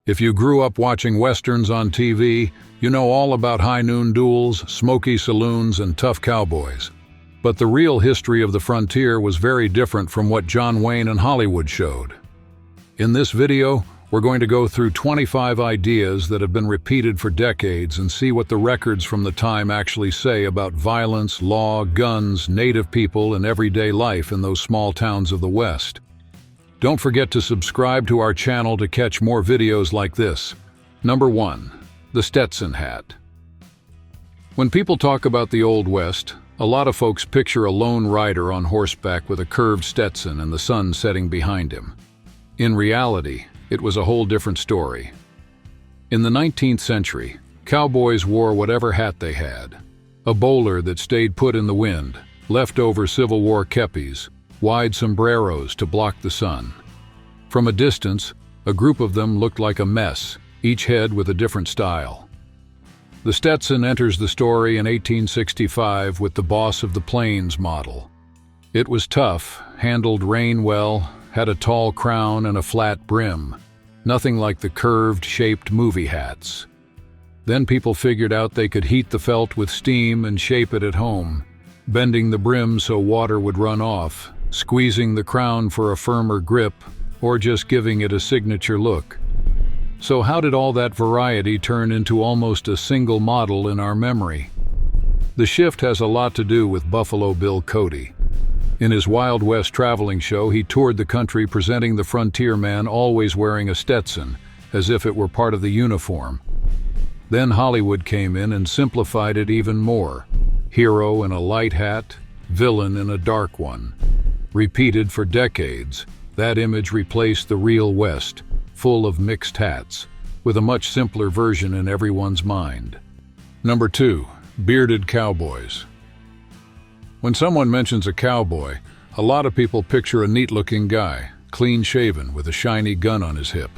If you grew up watching westerns on TV, you know all about high noon duels, smoky saloons, and tough cowboys. But the real history of the frontier was very different from what John Wayne and Hollywood showed. In this video, we're going to go through 25 ideas that have been repeated for decades and see what the records from the time actually say about violence, law, guns, native people, and everyday life in those small towns of the West. Don't forget to subscribe to our channel to catch more videos like this. Number 1. The Stetson hat. When people talk about the Old West, a lot of folks picture a lone rider on horseback with a curved Stetson and the sun setting behind him. In reality, it was a whole different story. In the 19th century, cowboys wore whatever hat they had. A bowler that stayed put in the wind, leftover Civil War kepis, wide sombreros to block the sun. From a distance, a group of them looked like a mess, each head with a different style. The Stetson enters the story in 1865 with the Boss of the Plains model. It was tough, handled rain well, had a tall crown and a flat brim, nothing like the curved, shaped movie hats. Then people figured out they could heat the felt with steam and shape it at home, bending the brim so water would run off, squeezing the crown for a firmer grip, or just giving it a signature look. So how did all that variety turn into almost a single model in our memory? The shift has a lot to do with Buffalo Bill Cody. In his Wild West traveling show, he toured the country presenting the frontier man always wearing a Stetson, as if it were part of the uniform. Then Hollywood came in and simplified it even more. Hero in a light hat, villain in a dark one. Repeated for decades, that image replaced the real West, full of mixed hats, with a much simpler version in everyone's mind. Number 2. Bearded cowboys. When someone mentions a cowboy, a lot of people picture a neat-looking guy, clean-shaven, with a shiny gun on his hip.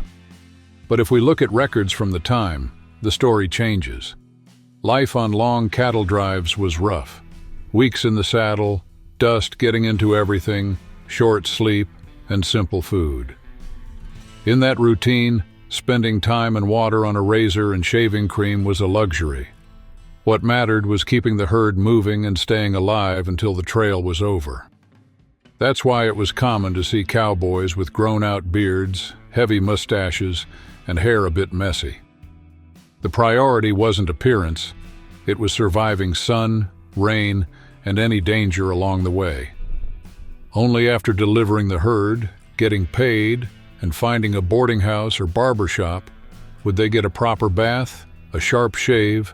But if we look at records from the time, the story changes. Life on long cattle drives was rough. Weeks in the saddle, dust getting into everything, short sleep, and simple food. In that routine, spending time and water on a razor and shaving cream was a luxury. What mattered was keeping the herd moving and staying alive until the trail was over. That's why it was common to see cowboys with grown-out beards, heavy mustaches, and hair a bit messy. The priority wasn't appearance, it was surviving sun, rain, and any danger along the way. Only after delivering the herd, getting paid, and finding a boarding house or barber shop would they get a proper bath, a sharp shave,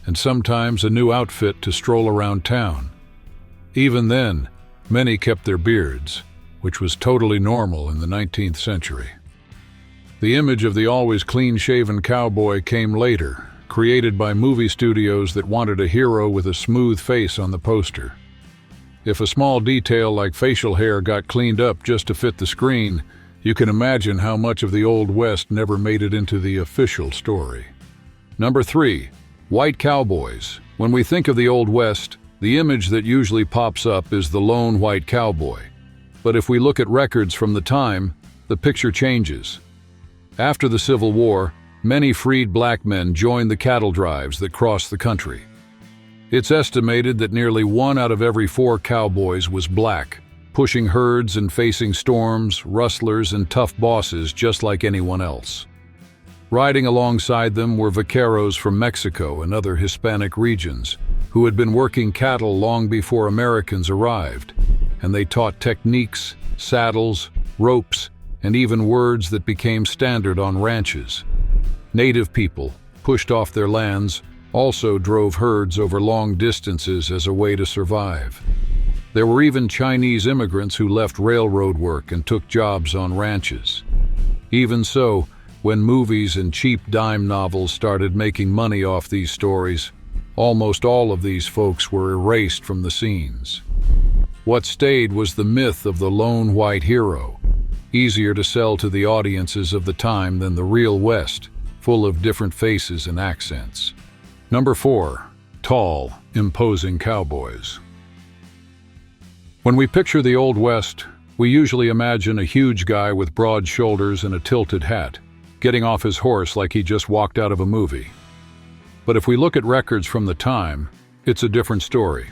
and sometimes a new outfit to stroll around town. Even then, many kept their beards, which was totally normal in the 19th century. The image of the always clean-shaven cowboy came later, created by movie studios that wanted a hero with a smooth face on the poster. If a small detail like facial hair got cleaned up just to fit the screen, you can imagine how much of the Old West never made it into the official story. Number 3. White cowboys. When we think of the Old West, the image that usually pops up is the lone white cowboy. But if we look at records from the time, the picture changes. After the Civil War, many freed black men joined the cattle drives that crossed the country. It's estimated that nearly 1 out of every 4 cowboys was black, pushing herds and facing storms, rustlers, and tough bosses just like anyone else. Riding alongside them were vaqueros from Mexico and other Hispanic regions, who had been working cattle long before Americans arrived, and they taught techniques, saddles, ropes, and even words that became standard on ranches. Native people, pushed off their lands, also drove herds over long distances as a way to survive. There were even Chinese immigrants who left railroad work and took jobs on ranches. Even so, when movies and cheap dime novels started making money off these stories, almost all of these folks were erased from the scenes. What stayed was the myth of the lone white hero, easier to sell to the audiences of the time than the real West, full of different faces and accents. Number 4. Tall, imposing cowboys. When we picture the Old West, we usually imagine a huge guy with broad shoulders and a tilted hat, getting off his horse like he just walked out of a movie. But if we look at records from the time, it's a different story.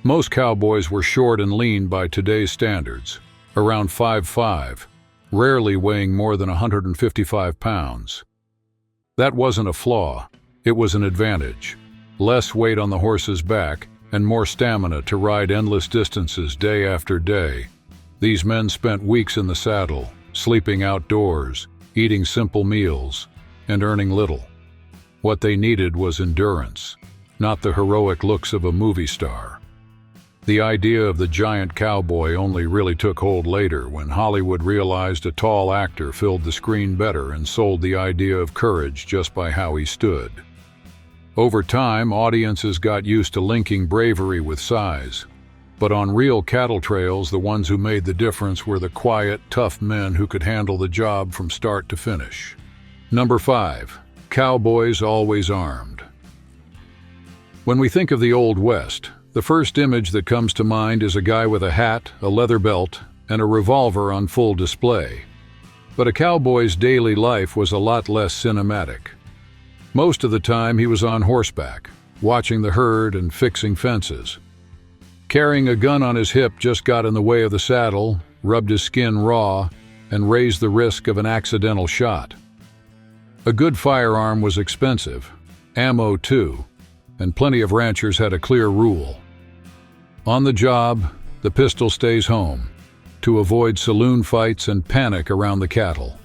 Most cowboys were short and lean by today's standards, around 5'5", rarely weighing more than 155 pounds. That wasn't a flaw, it was an advantage. Less weight on the horse's back and more stamina to ride endless distances day after day. These men spent weeks in the saddle, sleeping outdoors, eating simple meals, and earning little. What they needed was endurance, not the heroic looks of a movie star. The idea of the giant cowboy only really took hold later when Hollywood realized a tall actor filled the screen better and sold the idea of courage just by how he stood. Over time, audiences got used to linking bravery with size. But on real cattle trails, the ones who made the difference were the quiet, tough men who could handle the job from start to finish. Number 5. Cowboys always armed. When we think of the Old West, the first image that comes to mind is a guy with a hat, a leather belt, and a revolver on full display. But a cowboy's daily life was a lot less cinematic. Most of the time he was on horseback, watching the herd and fixing fences. Carrying a gun on his hip just got in the way of the saddle, rubbed his skin raw, and raised the risk of an accidental shot. A good firearm was expensive, ammo too, and plenty of ranchers had a clear rule. On the job, the pistol stays home, to avoid saloon fights and panic around the cattle.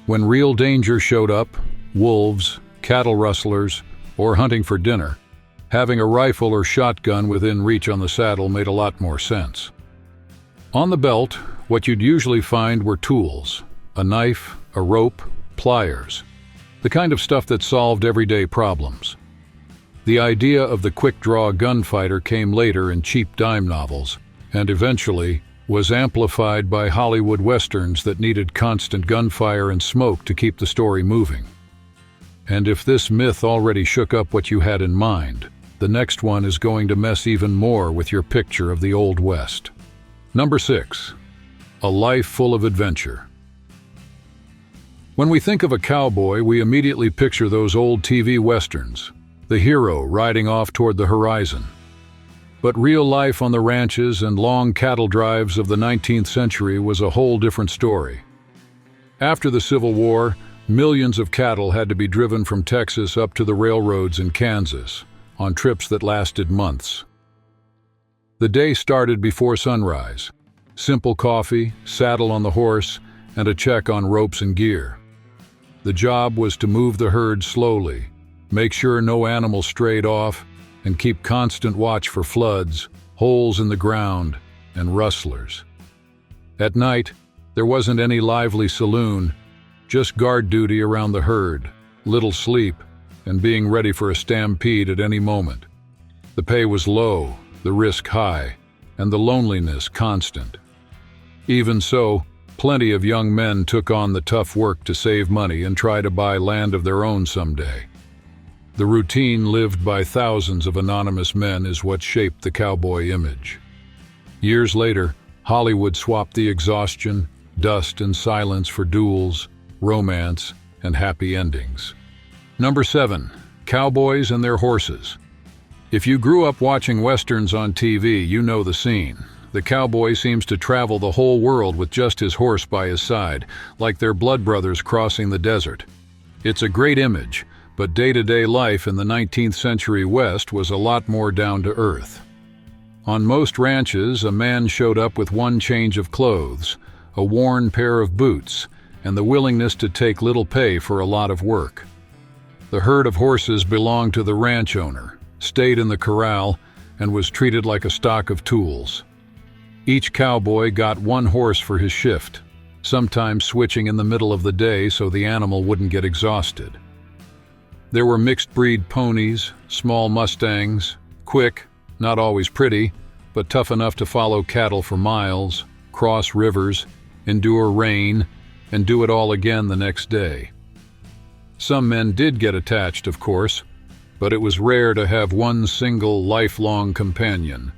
When real danger showed up, wolves, cattle rustlers, or hunting for dinner, having a rifle or shotgun within reach on the saddle made a lot more sense. On the belt, what you'd usually find were tools, a knife, a rope, pliers, the kind of stuff that solved everyday problems. The idea of the quick-draw gunfighter came later in cheap dime novels, and eventually was amplified by Hollywood westerns that needed constant gunfire and smoke to keep the story moving. And if this myth already shook up what you had in mind, the next one is going to mess even more with your picture of the Old West. Number 6. A life full of adventure. When we think of a cowboy, we immediately picture those old TV westerns, the hero riding off toward the horizon. But real life on the ranches and long cattle drives of the 19th century was a whole different story. After the Civil War, millions of cattle had to be driven from Texas up to the railroads in Kansas, on trips that lasted months. The day started before sunrise. Simple coffee, saddle on the horse, and a check on ropes and gear. The job was to move the herd slowly, make sure no animal strayed off, and keep constant watch for floods, holes in the ground, and rustlers. At night, there wasn't any lively saloon, just guard duty around the herd, little sleep, and being ready for a stampede at any moment. The pay was low, the risk high, and the loneliness constant. Even so, plenty of young men took on the tough work to save money and try to buy land of their own someday. The routine lived by thousands of anonymous men is what shaped the cowboy image. Years later, Hollywood swapped the exhaustion, dust, and silence for duels, romance, and happy endings. Number 7. Cowboys and their horses. If you grew up watching westerns on TV, you know the scene. The cowboy seems to travel the whole world with just his horse by his side, like they're blood brothers crossing the desert. It's a great image, but day-to-day life in the 19th century West was a lot more down to earth. On most ranches, a man showed up with one change of clothes, a worn pair of boots, and the willingness to take little pay for a lot of work. The herd of horses belonged to the ranch owner, stayed in the corral, and was treated like a stock of tools. Each cowboy got one horse for his shift, sometimes switching in the middle of the day so the animal wouldn't get exhausted. There were mixed-breed ponies, small Mustangs, quick, not always pretty, but tough enough to follow cattle for miles, cross rivers, endure rain, and do it all again the next day. Some men did get attached, of course, but it was rare to have one single lifelong companion.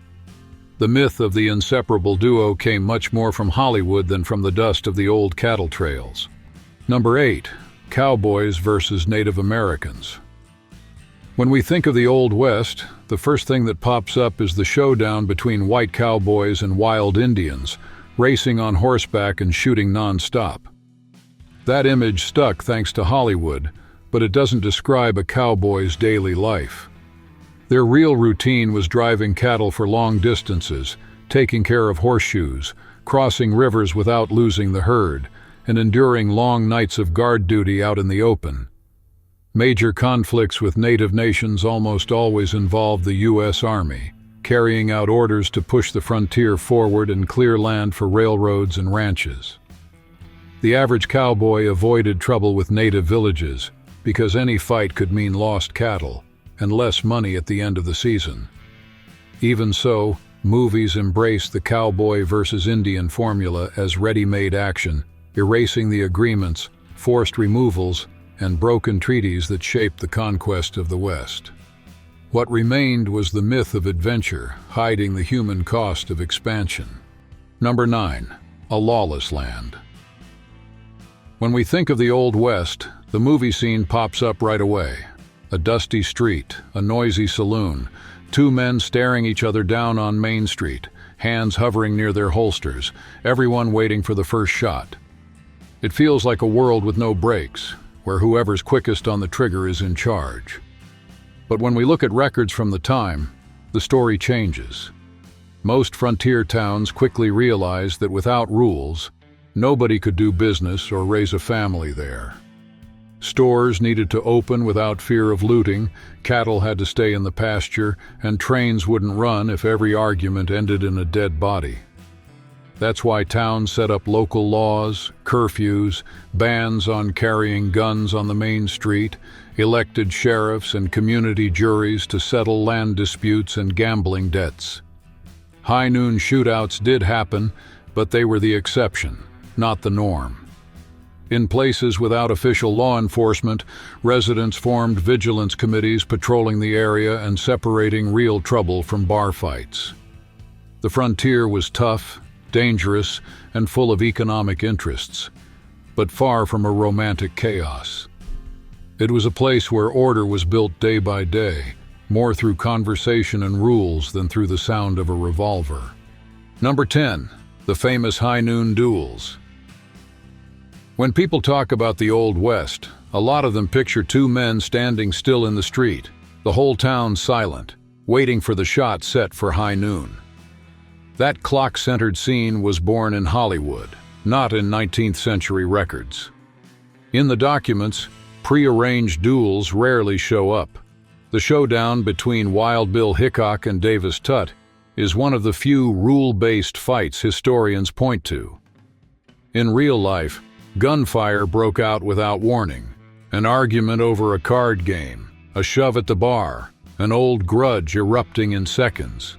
The myth of the inseparable duo came much more from Hollywood than from the dust of the old cattle trails. Number 8. Cowboys versus Native Americans. When we think of the Old West, the first thing that pops up is the showdown between white cowboys and wild Indians, racing on horseback and shooting non-stop. That image stuck thanks to Hollywood, but it doesn't describe a cowboy's daily life. Their real routine was driving cattle for long distances, taking care of horseshoes, crossing rivers without losing the herd, and enduring long nights of guard duty out in the open. Major conflicts with native nations almost always involved the U.S. Army, carrying out orders to push the frontier forward and clear land for railroads and ranches. The average cowboy avoided trouble with native villages because any fight could mean lost cattle and less money at the end of the season. Even so, movies embraced the cowboy versus Indian formula as ready-made action, erasing the agreements, forced removals, and broken treaties that shaped the conquest of the West. What remained was the myth of adventure, hiding the human cost of expansion. Number 9. A lawless land. When we think of the Old West, the movie scene pops up right away. A dusty street, a noisy saloon, two men staring each other down on Main Street, hands hovering near their holsters, everyone waiting for the first shot. It feels like a world with no brakes, where whoever's quickest on the trigger is in charge. But when we look at records from the time, the story changes. Most frontier towns quickly realized that without rules, nobody could do business or raise a family there. Stores needed to open without fear of looting, cattle had to stay in the pasture, and trains wouldn't run if every argument ended in a dead body. That's why towns set up local laws, curfews, bans on carrying guns on the main street, elected sheriffs and community juries to settle land disputes and gambling debts. High noon shootouts did happen, but they were the exception, not the norm. In places without official law enforcement, residents formed vigilance committees patrolling the area and separating real trouble from bar fights. The frontier was tough, dangerous, and full of economic interests, but far from a romantic chaos. It was a place where order was built day by day, more through conversation and rules than through the sound of a revolver. Number 10. The famous high noon duels. When people talk about the Old West, a lot of them picture two men standing still in the street, the whole town silent, waiting for the shot set for high noon. That clock-centered scene was born in Hollywood, not in 19th century records. In the documents, pre-arranged duels rarely show up. The showdown between Wild Bill Hickok and Davis Tutt is one of the few rule-based fights historians point to. In real life, gunfire broke out without warning. An argument over a card game, a shove at the bar, an old grudge erupting in seconds.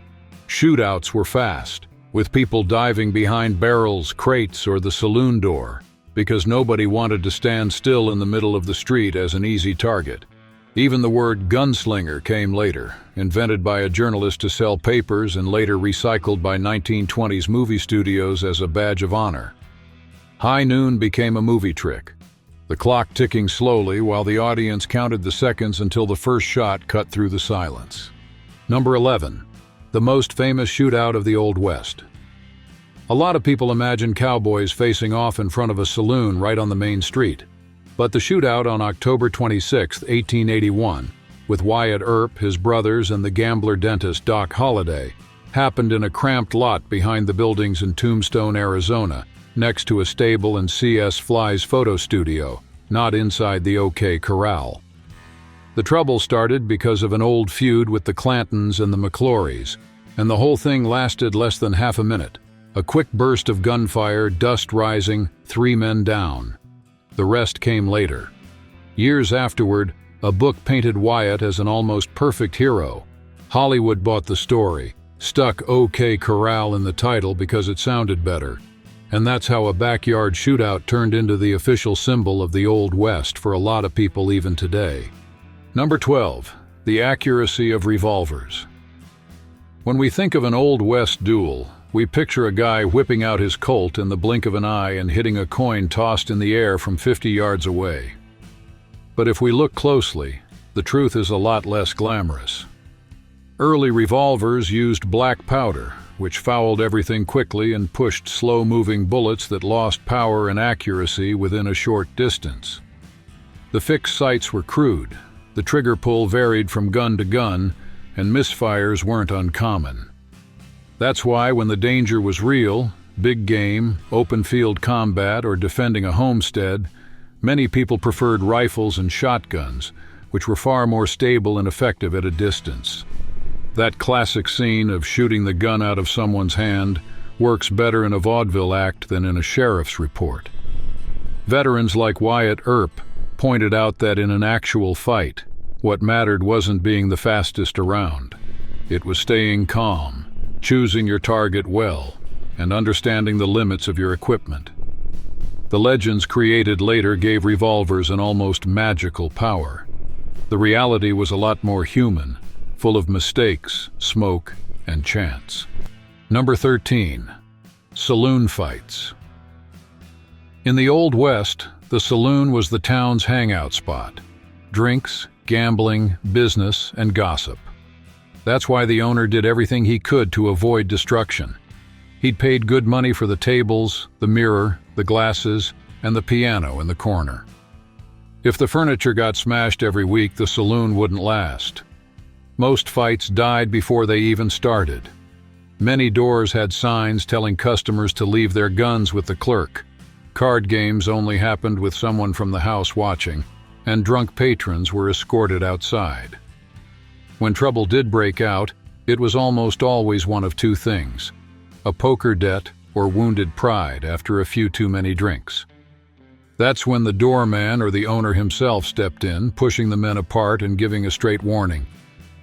Shootouts were fast, with people diving behind barrels, crates, or the saloon door, because nobody wanted to stand still in the middle of the street as an easy target. Even the word gunslinger came later, invented by a journalist to sell papers and later recycled by 1920s movie studios as a badge of honor. High noon became a movie trick, the clock ticking slowly while the audience counted the seconds until the first shot cut through the silence. Number 11. The most famous shootout of the Old West. A lot of people imagine cowboys facing off in front of a saloon right on the main street. But the shootout on October 26, 1881, with Wyatt Earp, his brothers, and the gambler dentist Doc Holliday, happened in a cramped lot behind the buildings in Tombstone, Arizona, next to a stable and C.S. Fly's photo studio, not inside the OK Corral. The trouble started because of an old feud with the Clantons and the McClorys, and the whole thing lasted less than half a minute. A quick burst of gunfire, dust rising, 3 men down. The rest came later. Years afterward, a book painted Wyatt as an almost perfect hero. Hollywood bought the story, stuck OK Corral in the title because it sounded better. And that's how a backyard shootout turned into the official symbol of the Old West for a lot of people even today. Number 12. The accuracy of revolvers. When we think of an Old West duel, we picture a guy whipping out his Colt in the blink of an eye and hitting a coin tossed in the air from 50 yards away. But if we look closely, the truth is a lot less glamorous. Early revolvers used black powder, which fouled everything quickly and pushed slow-moving bullets that lost power and accuracy within a short distance. The fixed sights were crude, the trigger pull varied from gun to gun, and misfires weren't uncommon. That's why when the danger was real, big game, open field combat, or defending a homestead, many people preferred rifles and shotguns, which were far more stable and effective at a distance. That classic scene of shooting the gun out of someone's hand works better in a vaudeville act than in a sheriff's report. Veterans like Wyatt Earp pointed out that in an actual fight, what mattered wasn't being the fastest around. It was staying calm, choosing your target well, and understanding the limits of your equipment. The legends created later gave revolvers an almost magical power. The reality was a lot more human, full of mistakes, smoke, and chance. Number 13. Saloon fights. In the Old West, the saloon was the town's hangout spot. Drinks, gambling, business, and gossip. That's why the owner did everything he could to avoid destruction. He'd paid good money for the tables, the mirror, the glasses, and the piano in the corner. If the furniture got smashed every week, the saloon wouldn't last. Most fights died before they even started. Many doors had signs telling customers to leave their guns with the clerk. Card games only happened with someone from the house watching, and drunk patrons were escorted outside. When trouble did break out, it was almost always one of two things: a poker debt or wounded pride after a few too many drinks. That's when the doorman or the owner himself stepped in, pushing the men apart and giving a straight warning.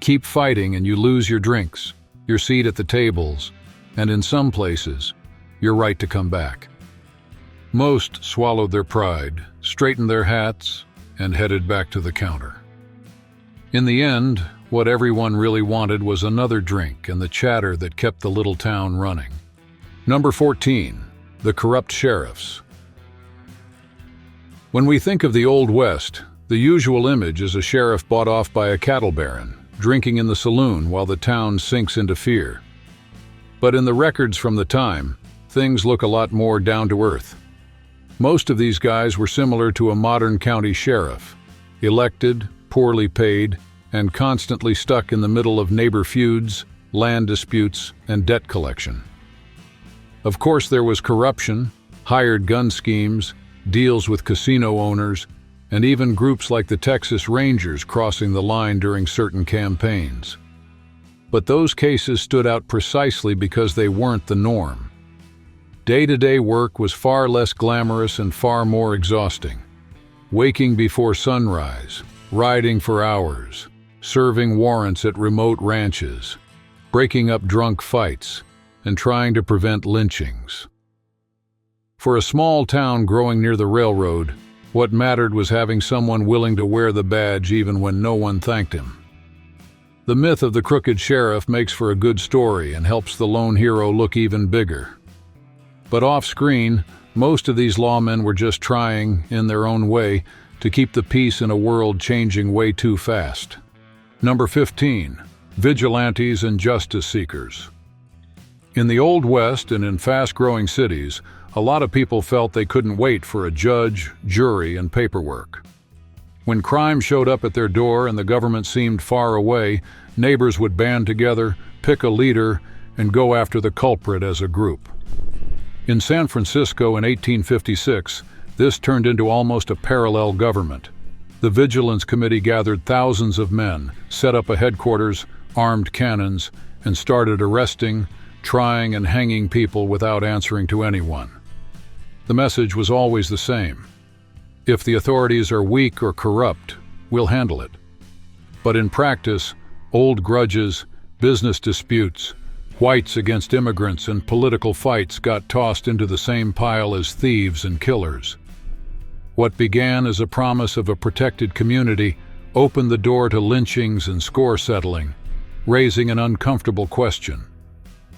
Keep fighting and you lose your drinks, your seat at the tables, and in some places, your right to come back. Most swallowed their pride, straightened their hats, and headed back to the counter. In the end, what everyone really wanted was another drink and the chatter that kept the little town running. Number 14. The corrupt sheriffs. When we think of the Old West, the usual image is a sheriff bought off by a cattle baron, drinking in the saloon while the town sinks into fear. But in the records from the time, things look a lot more down to earth. Most of these guys were similar to a modern county sheriff, elected, poorly paid, and constantly stuck in the middle of neighbor feuds, land disputes, and debt collection. Of course, there was corruption, hired gun schemes, deals with casino owners, and even groups like the Texas Rangers crossing the line during certain campaigns. But those cases stood out precisely because they weren't the norm. Day-to-day work was far less glamorous and far more exhausting. Waking before sunrise, riding for hours, serving warrants at remote ranches, breaking up drunk fights, and trying to prevent lynchings. For a small town growing near the railroad, what mattered was having someone willing to wear the badge even when no one thanked him. The myth of the crooked sheriff makes for a good story and helps the lone hero look even bigger. But off-screen, most of these lawmen were just trying, in their own way, to keep the peace in a world changing way too fast. Number 15. Vigilantes and justice seekers. In the Old West and in fast-growing cities, a lot of people felt they couldn't wait for a judge, jury, and paperwork. When crime showed up at their door and the government seemed far away, neighbors would band together, pick a leader, and go after the culprit as a group. In San Francisco in 1856, this turned into almost a parallel government. The Vigilance Committee gathered thousands of men, set up a headquarters, armed cannons, and started arresting, trying, and hanging people without answering to anyone. The message was always the same: if the authorities are weak or corrupt, we'll handle it. But in practice, old grudges, business disputes, whites against immigrants, and political fights got tossed into the same pile as thieves and killers. What began as a promise of a protected community opened the door to lynchings and score settling, raising an uncomfortable question: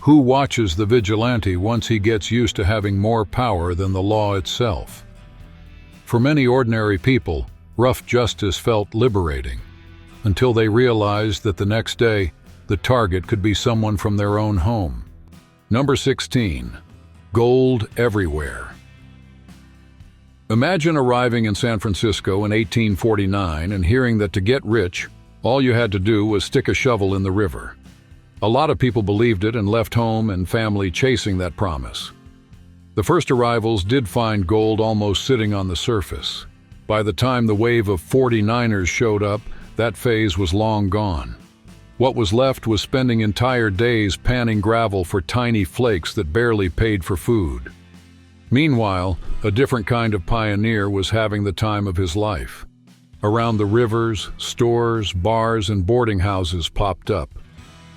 Who watches the vigilante once he gets used to having more power than the law itself? For many ordinary people, rough justice felt liberating, until they realized that the next day, the target could be someone from their own home. Number 16. Gold everywhere. Imagine arriving in San Francisco in 1849 and hearing that to get rich, all you had to do was stick a shovel in the river. A lot of people believed it and left home and family chasing that promise. The first arrivals did find gold almost sitting on the surface. By the time the wave of 49ers showed up, that phase was long gone. What was left was spending entire days panning gravel for tiny flakes that barely paid for food. Meanwhile, a different kind of pioneer was having the time of his life. Around the rivers, stores, bars, and boarding houses popped up.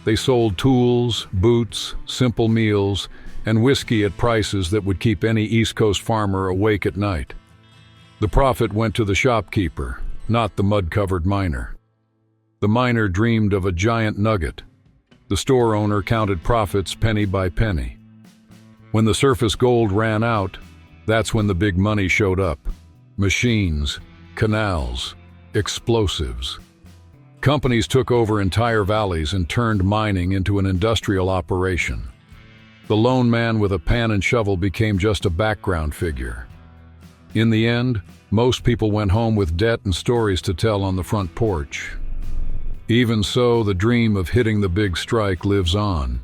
They sold tools, boots, simple meals, and whiskey at prices that would keep any East Coast farmer awake at night. The profit went to the shopkeeper, not the mud-covered miner. The miner dreamed of a giant nugget. The store owner counted profits penny by penny. When the surface gold ran out, that's when the big money showed up. Machines, canals, explosives. Companies took over entire valleys and turned mining into an industrial operation. The lone man with a pan and shovel became just a background figure. In the end, most people went home with debt and stories to tell on the front porch. Even so, the dream of hitting the big strike lives on,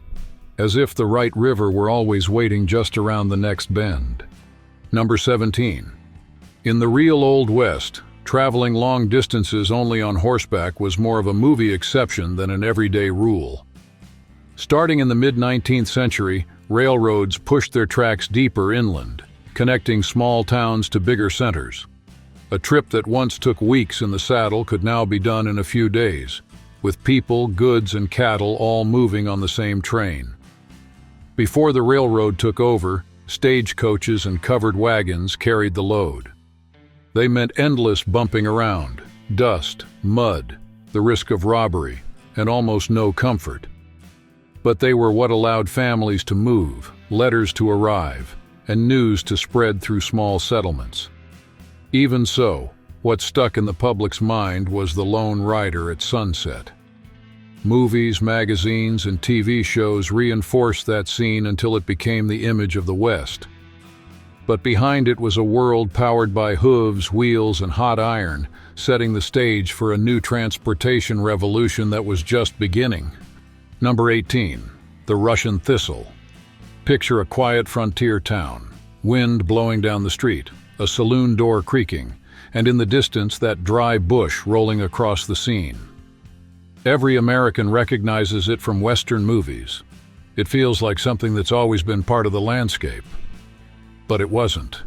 as if the right river were always waiting just around the next bend. Number 17. In the real Old West, traveling long distances only on horseback was more of a movie exception than an everyday rule. Starting in the mid-19th century, railroads pushed their tracks deeper inland, connecting small towns to bigger centers. A trip that once took weeks in the saddle could now be done in a few days, with people, goods, and cattle all moving on the same train. Before the railroad took over, stagecoaches and covered wagons carried the load. They meant endless bumping around, dust, mud, the risk of robbery, and almost no comfort. But they were what allowed families to move, letters to arrive, and news to spread through small settlements. Even so, what stuck in the public's mind was the lone rider at sunset. Movies, magazines, and TV shows reinforced that scene until it became the image of the West. But behind it was a world powered by hooves, wheels, and hot iron, setting the stage for a new transportation revolution that was just beginning. Number 18. The Russian Thistle. Picture a quiet frontier town, wind blowing down the street, a saloon door creaking, and in the distance that dry bush rolling across the scene. Every American recognizes it from Western movies. It feels like something that's always been part of the landscape. But it wasn't.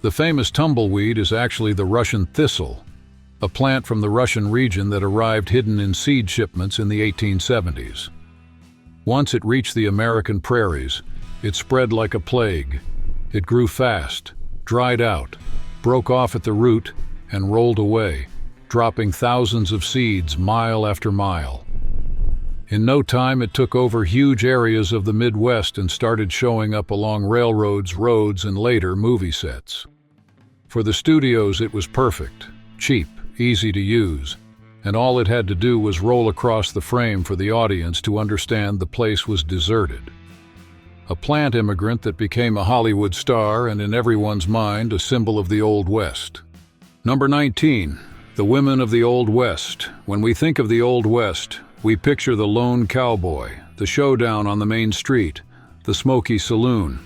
The famous tumbleweed is actually the Russian thistle, a plant from the Russian region that arrived hidden in seed shipments in the 1870s. Once it reached the American prairies, it spread like a plague. It grew fast, dried out, broke off at the root, and rolled away, dropping thousands of seeds mile after mile. In no time, it took over huge areas of the Midwest and started showing up along railroads, roads, and later movie sets. For the studios, it was perfect, cheap, easy to use, and all it had to do was roll across the frame for the audience to understand the place was deserted. A plant immigrant that became a Hollywood star and in everyone's mind a symbol of the Old West. Number 19. The women of the Old West. When we think of the Old West, we picture the lone cowboy, the showdown on the main street, the smoky saloon.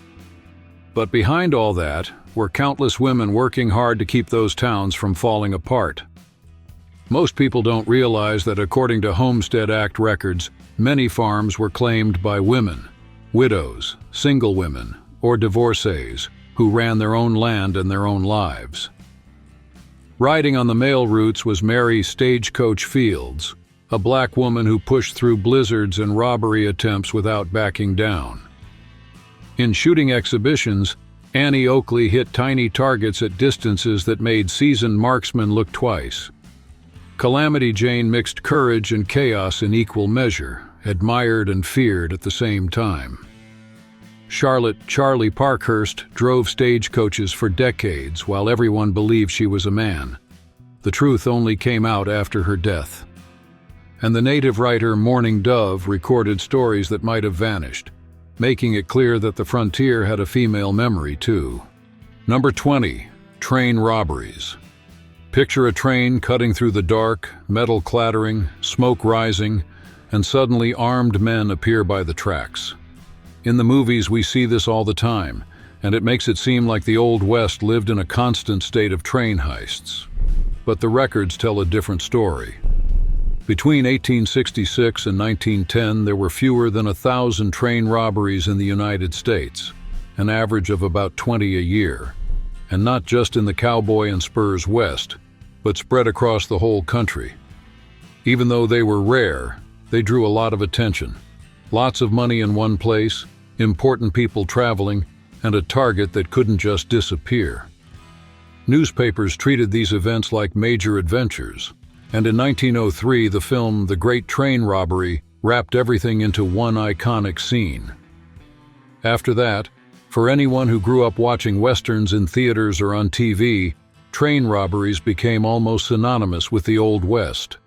But behind all that were countless women working hard to keep those towns from falling apart. Most people don't realize that according to Homestead Act records, many farms were claimed by women, widows, single women, or divorcees who ran their own land and their own lives. Riding on the mail routes was Mary Stagecoach Fields, a black woman who pushed through blizzards and robbery attempts without backing down. In shooting exhibitions, Annie Oakley hit tiny targets at distances that made seasoned marksmen look twice. Calamity Jane mixed courage and chaos in equal measure, admired and feared at the same time. Charlotte "Charlie" Parkhurst drove stagecoaches for decades while everyone believed she was a man. The truth only came out after her death. And the native writer Mourning Dove recorded stories that might have vanished, making it clear that the frontier had a female memory too. Number 20. Train robberies. Picture a train cutting through the dark, metal clattering, smoke rising, and suddenly armed men appear by the tracks. In the movies we see this all the time, and it makes it seem like the Old West lived in a constant state of train heists. But the records tell a different story. Between 1866 and 1910, there were fewer than 1,000 train robberies in the United States, an average of about 20 a year. And not just in the Cowboy and Spurs West, but spread across the whole country. Even though they were rare, they drew a lot of attention. Lots of money in one place, important people traveling, and a target that couldn't just disappear. Newspapers treated these events like major adventures, and in 1903 the film The Great Train Robbery wrapped everything into one iconic scene. After that, for anyone who grew up watching westerns in theaters or on TV, train robberies became almost synonymous with the Old West.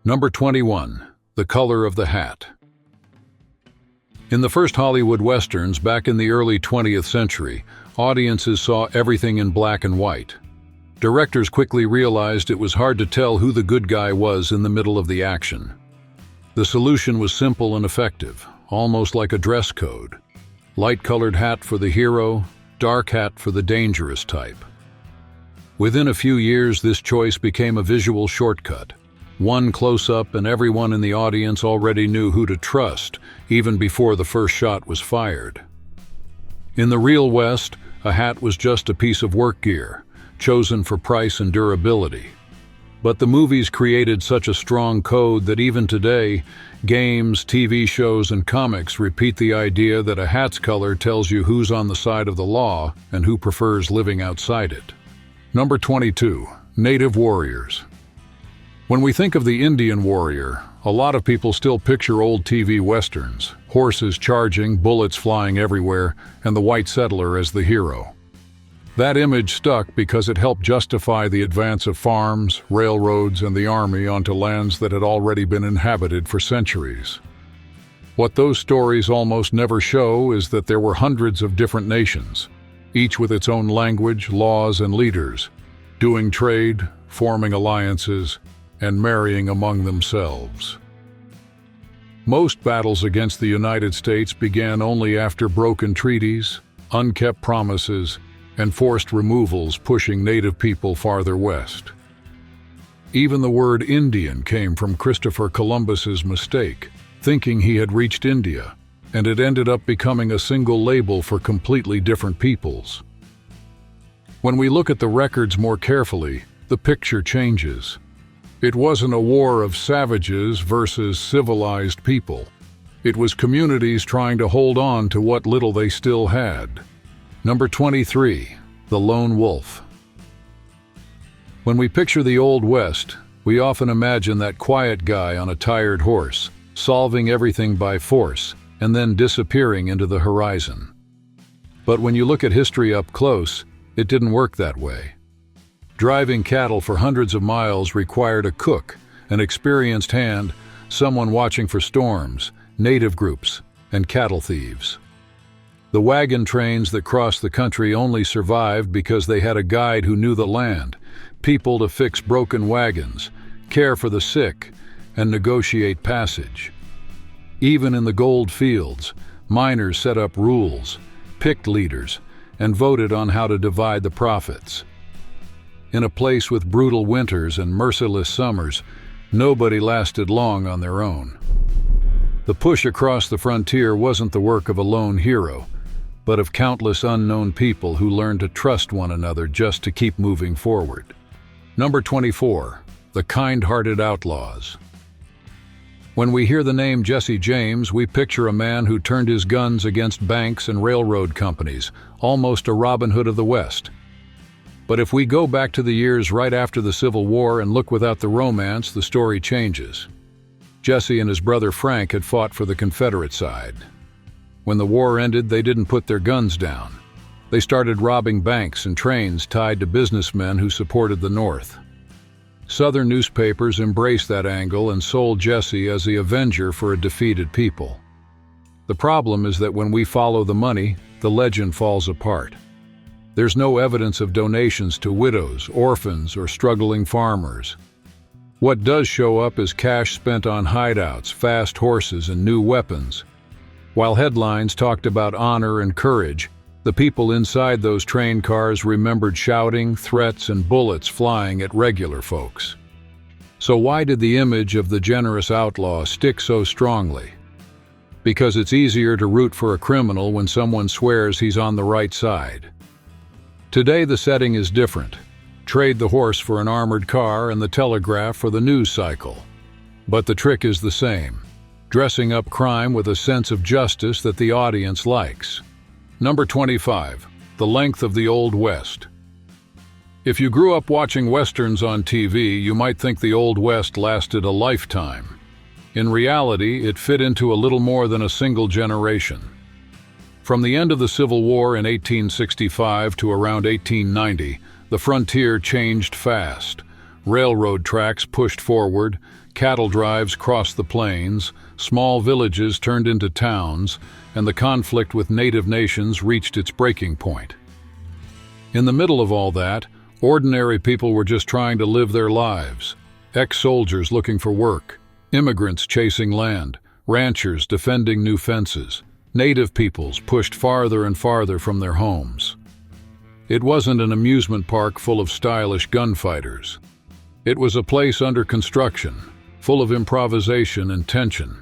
Number 21. The color of the hat. In the first Hollywood westerns back in the early 20th century, audiences saw everything in black and white. Directors quickly realized it was hard to tell who the good guy was in the middle of the action. The solution was simple and effective, almost like a dress code. Light-colored hat for the hero, dark hat for the dangerous type. Within a few years, this choice became a visual shortcut. One close-up and everyone in the audience already knew who to trust, even before the first shot was fired. In the real West, a hat was just a piece of work gear, chosen for price and durability. But the movies created such a strong code that even today, games, TV shows, and comics repeat the idea that a hat's color tells you who's on the side of the law and who prefers living outside it. Number 22. Native warriors. When we think of the Indian warrior, a lot of people still picture old TV westerns, horses charging, bullets flying everywhere, and the white settler as the hero. That image stuck because it helped justify the advance of farms, railroads, and the army onto lands that had already been inhabited for centuries. What those stories almost never show is that there were hundreds of different nations, each with its own language, laws, and leaders, doing trade, forming alliances, and marrying among themselves. Most battles against the United States began only after broken treaties, unkept promises, and forced removals pushing native people farther west. Even the word Indian came from Christopher Columbus's mistake, thinking he had reached India, and it ended up becoming a single label for completely different peoples. When we look at the records more carefully, the picture changes. It wasn't a war of savages versus civilized people. It was communities trying to hold on to what little they still had. Number 23. The lone wolf. When we picture the Old West, we often imagine that quiet guy on a tired horse, solving everything by force, and then disappearing into the horizon. But when you look at history up close, it didn't work that way. Driving cattle for hundreds of miles required a cook, an experienced hand, someone watching for storms, native groups, and cattle thieves. The wagon trains that crossed the country only survived because they had a guide who knew the land, people to fix broken wagons, care for the sick, and negotiate passage. Even in the gold fields, miners set up rules, picked leaders, and voted on how to divide the profits. In a place with brutal winters and merciless summers, nobody lasted long on their own. The push across the frontier wasn't the work of a lone hero, but of countless unknown people who learned to trust one another just to keep moving forward. Number 24. The kind-hearted outlaws. When we hear the name Jesse James, we picture a man who turned his guns against banks and railroad companies, almost a Robin Hood of the West. But if we go back to the years right after the Civil War and look without the romance, the story changes. Jesse and his brother Frank had fought for the Confederate side. When the war ended, they didn't put their guns down. They started robbing banks and trains tied to businessmen who supported the North. Southern newspapers embraced that angle and sold Jesse as the avenger for a defeated people. The problem is that when we follow the money, the legend falls apart. There's no evidence of donations to widows, orphans, or struggling farmers. What does show up is cash spent on hideouts, fast horses, and new weapons. While headlines talked about honor and courage, the people inside those train cars remembered shouting, threats, and bullets flying at regular folks. So why did the image of the generous outlaw stick so strongly? Because it's easier to root for a criminal when someone swears he's on the right side. Today the setting is different. Trade the horse for an armored car and the telegraph for the news cycle. But the trick is the same, dressing up crime with a sense of justice that the audience likes. Number 25, the length of the Old West. If you grew up watching Westerns on TV, you might think the Old West lasted a lifetime. In reality, it fit into a little more than a single generation. From the end of the Civil War in 1865 to around 1890, the frontier changed fast. Railroad tracks pushed forward, cattle drives crossed the plains, small villages turned into towns, and the conflict with native nations reached its breaking point. In the middle of all that, ordinary people were just trying to live their lives. Ex-soldiers looking for work, immigrants chasing land, ranchers defending new fences, native peoples pushed farther and farther from their homes. It wasn't an amusement park full of stylish gunfighters. It was a place under construction, full of improvisation and tension.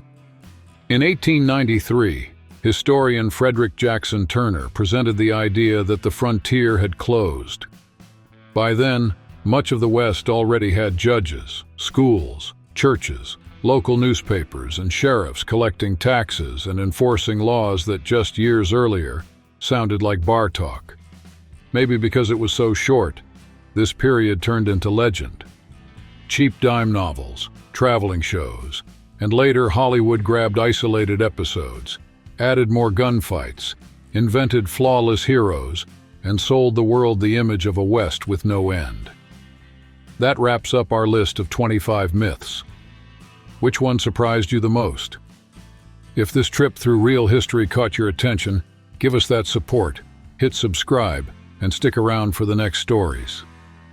In 1893, historian Frederick Jackson Turner presented the idea that the frontier had closed. By then, much of the West already had judges, schools, churches, local newspapers, and sheriffs collecting taxes and enforcing laws that just years earlier sounded like bar talk. Maybe because it was so short, this period turned into legend. Cheap dime novels, traveling shows, and later Hollywood grabbed isolated episodes, added more gunfights, invented flawless heroes, and sold the world the image of a West with no end. That wraps up our list of 25 myths. Which one surprised you the most? If this trip through real history caught your attention, give us that support, hit subscribe, and stick around for the next stories.